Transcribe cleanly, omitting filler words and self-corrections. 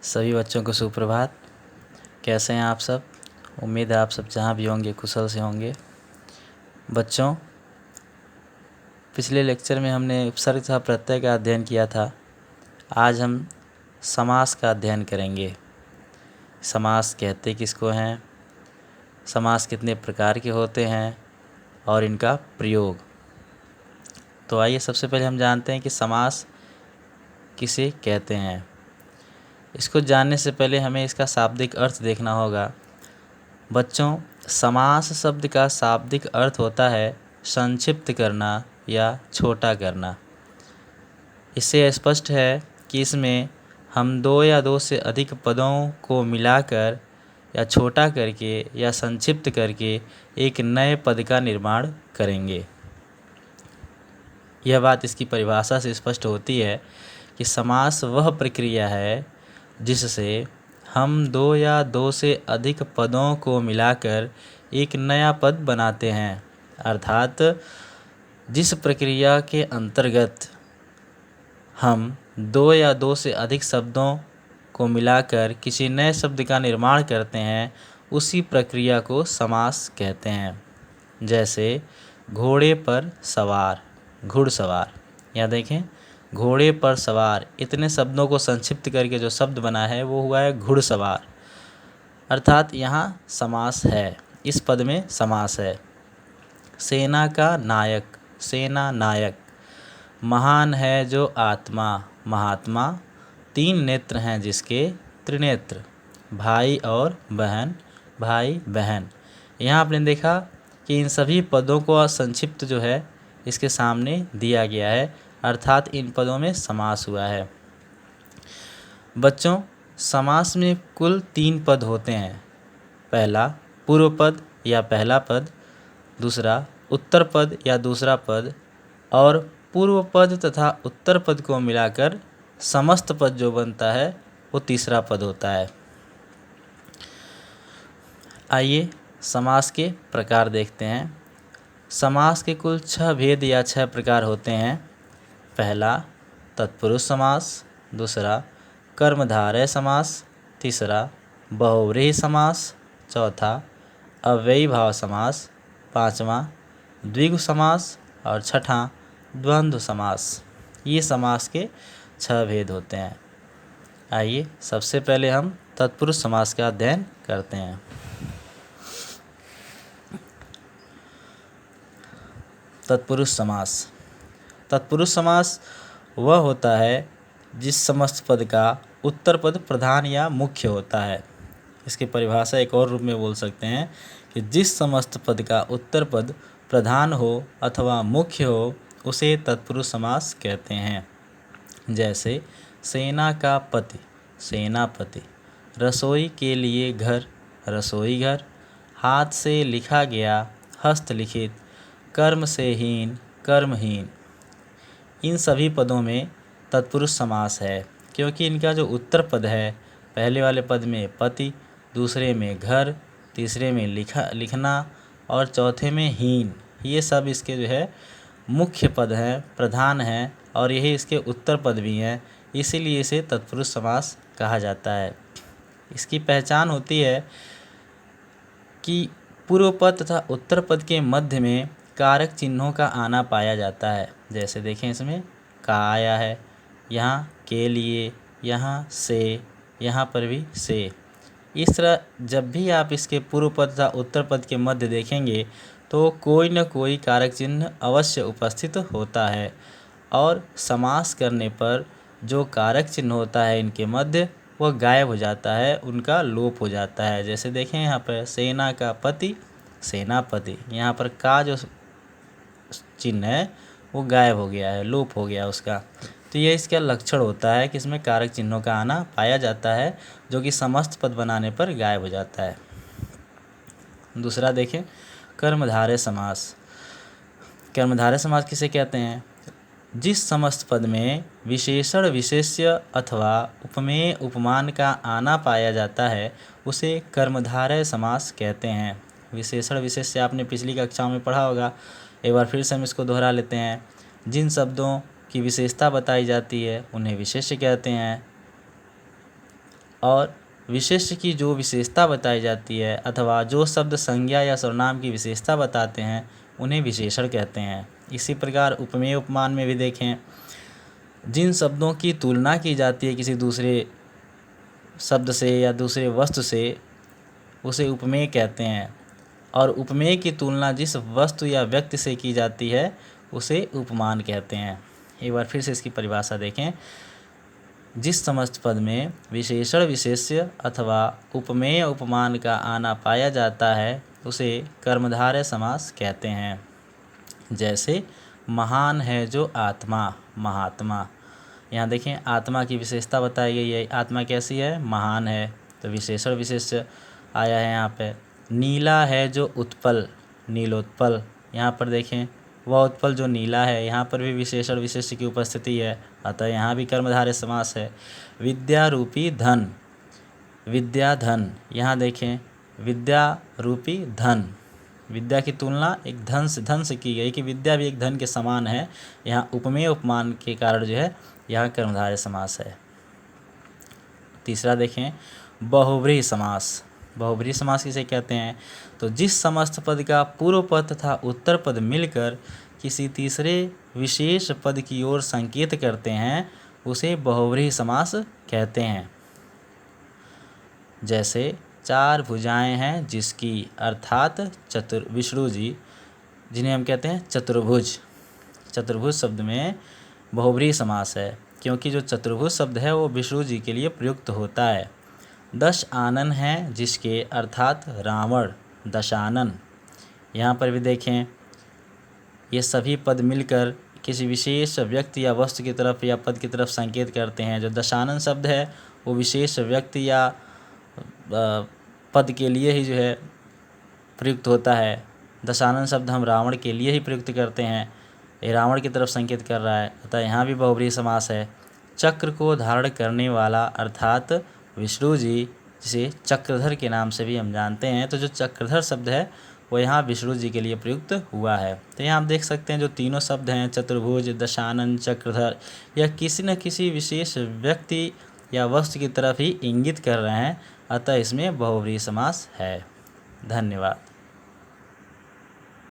सभी बच्चों को सुप्रभात। कैसे हैं आप सब? उम्मीद है आप सब जहाँ भी होंगे कुशल से होंगे। बच्चों, पिछले लेक्चर में हमने उपसर्ग तथा प्रत्यय का अध्ययन किया था। आज हम समास का अध्ययन करेंगे। समास कहते किसको हैं, समास कितने प्रकार के होते हैं और इनका प्रयोग। तो आइए सबसे पहले हम जानते हैं कि समास किसे कहते हैं। इसको जानने से पहले हमें इसका शाब्दिक अर्थ देखना होगा। बच्चों, समास शब्द का शाब्दिक अर्थ होता है संक्षिप्त करना या छोटा करना। इससे स्पष्ट है कि इसमें हम दो या दो से अधिक पदों को मिलाकर या छोटा करके या संक्षिप्त करके एक नए पद का निर्माण करेंगे। यह बात इसकी परिभाषा से स्पष्ट होती है कि समास वह प्रक्रिया है जिससे हम दो या दो से अधिक पदों को मिलाकर एक नया पद बनाते हैं। अर्थात जिस प्रक्रिया के अंतर्गत हम दो या दो से अधिक शब्दों को मिलाकर किसी नए शब्द का निर्माण करते हैं, उसी प्रक्रिया को समास कहते हैं। जैसे घोड़े पर सवार, घुड़सवार। यहाँ देखें, घोड़े पर सवार, इतने शब्दों को संक्षिप्त करके जो शब्द बना है वो हुआ है घुड़सवार। अर्थात यहाँ समास है, इस पद में समास है। सेना का नायक, सेना नायक। महान है जो आत्मा, महात्मा। तीन नेत्र हैं जिसके, त्रिनेत्र। भाई और बहन, भाई बहन। यहाँ आपने देखा कि इन सभी पदों को संक्षिप्त जो है इसके सामने दिया गया है, अर्थात इन पदों में समास हुआ है। बच्चों, समास में कुल 3 पद होते हैं। पहला पूर्व पद या पहला पद, दूसरा उत्तर पद या दूसरा पद, और पूर्व पद तथा उत्तर पद को मिलाकर समस्त पद जो बनता है वो तीसरा पद होता है। आइए समास के प्रकार देखते हैं। समास के कुल 6 भेद या 6 प्रकार होते हैं। पहला तत्पुरुष समास, दूसरा कर्मधारय समास, तीसरा बहुव्रीहि समास, चौथा अव्ययीभाव समास, पांचवा द्विगु समास और छठा द्वंद्व समास। ये समास के 6 भेद होते हैं। आइए सबसे पहले हम तत्पुरुष समास का अध्ययन करते हैं। तत्पुरुष समास। तत्पुरुष समास वह होता है जिस समस्त पद का उत्तर पद प्रधान या मुख्य होता है। इसकी परिभाषा एक और रूप में बोल सकते हैं कि जिस समस्त पद का उत्तर पद प्रधान हो अथवा मुख्य हो उसे तत्पुरुष समास कहते हैं। जैसे सेना का पति, सेनापति। रसोई के लिए घर, रसोई घर। हाथ से लिखा गया, हस्तलिखित। कर्म से हीन, कर्महीन। इन सभी पदों में तत्पुरुष समास है, क्योंकि इनका जो उत्तर पद है, पहले वाले पद में पति, दूसरे में घर, तीसरे में लिखना और चौथे में हीन, ये सब इसके जो है मुख्य पद हैं, प्रधान हैं, और यही इसके उत्तर पद भी हैं। इसीलिए इसे तत्पुरुष समास कहा जाता है। इसकी पहचान होती है कि पूर्व पद तथा उत्तर पद के मध्य में कारक चिन्हों का आना पाया जाता है। जैसे देखें, इसमें का आया है, यहाँ के लिए, यहाँ से, यहाँ पर भी से। इस तरह जब भी आप इसके पूर्व पद तथा उत्तर पद के मध्य देखेंगे तो कोई न कोई कारक चिन्ह अवश्य उपस्थित होता है, और समास करने पर जो कारक चिन्ह होता है इनके मध्य वह गायब हो जाता है, उनका लोप हो जाता है। जैसे देखें यहाँ पर सेना का पति, सेनापति। यहाँ पर का जो चिन्ह है वो गायब हो गया है, लोप हो गया उसका। तो ये इसका लक्षण होता है कि इसमें कारक चिन्हों का आना पाया जाता है, जो कि समस्त पद बनाने पर गायब हो जाता है। दूसरा देखें, कर्मधारय समास। कर्मधारय समास किसे कहते हैं? जिस समस्त पद में विशेषण विशेष्य अथवा उपमेय उपमान का आना पाया जाता है उसे कर्मधारय समास कहते हैं। विशेषण विशेष्य आपने पिछली कक्षाओं में पढ़ा होगा, एक बार फिर से हम इसको दोहरा लेते हैं। जिन शब्दों की विशेषता बताई जाती है उन्हें विशेष्य कहते हैं, और विशेष्य की जो विशेषता बताई जाती है अथवा जो शब्द संज्ञा या सर्वनाम की विशेषता बताते हैं उन्हें विशेषण कहते हैं। इसी प्रकार उपमेय उपमान में भी देखें, जिन शब्दों की तुलना की जाती है किसी दूसरे शब्द से या दूसरे वस्तु से उसे उपमेय कहते हैं, और उपमेय की तुलना जिस वस्तु या व्यक्ति से की जाती है उसे उपमान कहते हैं। एक बार फिर से इसकी परिभाषा देखें, जिस समस्त पद में विशेषण विशेष्य अथवा उपमेय उपमान का आना पाया जाता है उसे कर्मधारय समास कहते हैं। जैसे महान है जो आत्मा, महात्मा। यहाँ देखें आत्मा की विशेषता बताई गई है, आत्मा कैसी है, महान है, तो विशेषण विशेष्य आया है यहाँ पे। नीला है जो उत्पल, नीलोत्पल। यहाँ पर देखें वह उत्पल जो नीला है, यहाँ पर भी विशेषण विशेष्य की उपस्थिति है, अतः यहाँ भी कर्मधारय समास है। विद्या रूपी धन, विद्या धन। यहाँ देखें विद्या रूपी धन, विद्या की तुलना एक धन से की गई कि विद्या भी एक धन के समान है। यहाँ उपमेय उपमान के कारण जो है यहाँ कर्मधारय समास है। तीसरा देखें बहुव्रीहि समास। बहुव्रीहि समास किसे कहते हैं, तो जिस समस्त पद का पूर्व पद तथा उत्तर पद मिलकर किसी तीसरे विशेष पद की ओर संकेत करते हैं उसे बहुव्रीहि समास कहते हैं। जैसे चार भुजाएं हैं जिसकी, अर्थात विष्णु जी, जिन्हें हम कहते हैं चतुर्भुज। चतुर्भुज शब्द में बहुव्रीहि समास है क्योंकि जो चतुर्भुज शब्द है वो विष्णु जी के लिए प्रयुक्त होता है। 10 आनन हैं जिसके, अर्थात रावण, दशानन। यहाँ पर भी देखें ये सभी पद मिलकर किसी विशेष व्यक्ति या वस्तु की तरफ या पद की तरफ संकेत करते हैं। जो दशानन शब्द है वो विशेष व्यक्ति या पद के लिए ही जो है प्रयुक्त होता है। दशानन शब्द हम रावण के लिए ही प्रयुक्त करते हैं, ये रावण की तरफ संकेत कर रहा है, अतः यहाँ भी बहुव्रीहि समास है। चक्र को धारण करने वाला, अर्थात विष्णु जी, जिसे चक्रधर के नाम से भी हम जानते हैं, तो जो चक्रधर शब्द है वो यहाँ विष्णु जी के लिए प्रयुक्त हुआ है। तो यहाँ आप देख सकते हैं जो तीनों शब्द हैं चतुर्भुज, दशानन, चक्रधर, यह किसी न किसी विशेष व्यक्ति या वस्तु की तरफ ही इंगित कर रहे हैं, अतः इसमें बहुव्रीहि समास है। धन्यवाद।